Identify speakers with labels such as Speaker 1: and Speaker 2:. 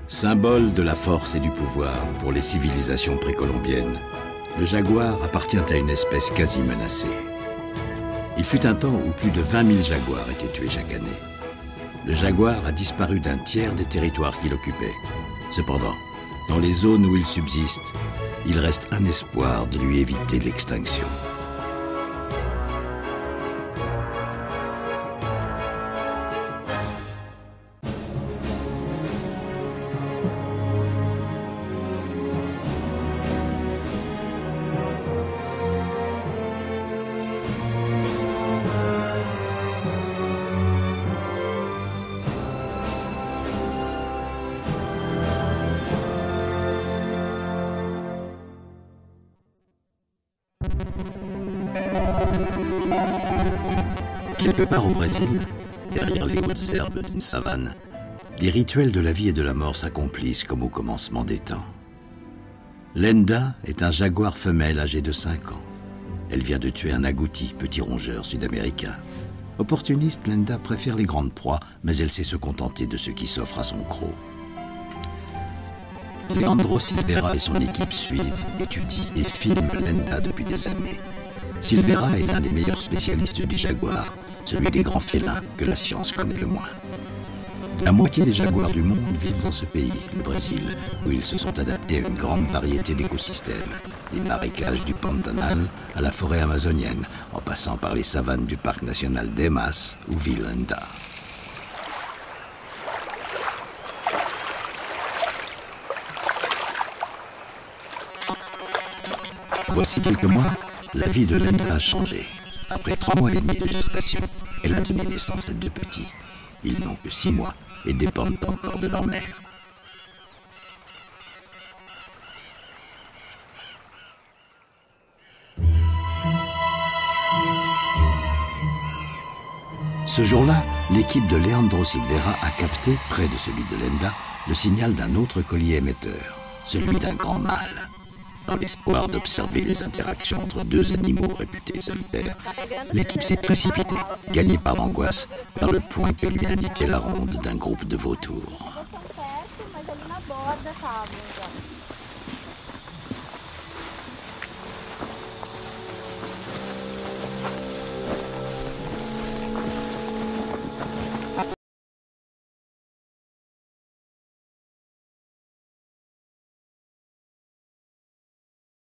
Speaker 1: Symbole de la force et du pouvoir pour les civilisations précolombiennes, le jaguar appartient à une espèce quasi menacée. Il fut un temps où plus de 20 000 jaguars étaient tués chaque année. Le jaguar a disparu d'un tiers des territoires qu'il occupait. Cependant, dans les zones où il subsiste, il reste un espoir de lui éviter l'extinction. Quelque part au Brésil, derrière les hautes herbes d'une savane, les rituels de la vie et de la mort s'accomplissent comme au commencement des temps. Lenda est un jaguar femelle âgé de 5 ans. Elle vient de tuer un agouti, petit rongeur sud-américain. Opportuniste, Lenda préfère les grandes proies, mais elle sait se contenter de ce qui s'offre à son croc. Leandro Silveira et son équipe suivent, étudient et filment Lenda depuis des années. Silveira est l'un des meilleurs spécialistes du jaguar, celui des grands félins que la science connaît le moins. La moitié des jaguars du monde vivent dans ce pays, le Brésil, où ils se sont adaptés à une grande variété d'écosystèmes, des marécages du Pantanal à la forêt amazonienne, en passant par les savanes du parc national d'Emas ou vit Lenda. Voici quelques mois, la vie de Lenda a changé. Après 3 mois et demi de gestation, elle a donné naissance à 2 petits. Ils n'ont que 6 mois et dépendent encore de leur mère. Ce jour-là, l'équipe de Leandro Silveira a capté, près de celui de Lenda, le signal d'un autre collier émetteur, celui d'un grand mâle. Dans l'espoir d'observer les interactions entre 2 animaux réputés solitaires, l'équipe s'est précipitée, gagnée par l'angoisse, vers le point que lui indiquait la ronde d'un groupe de vautours.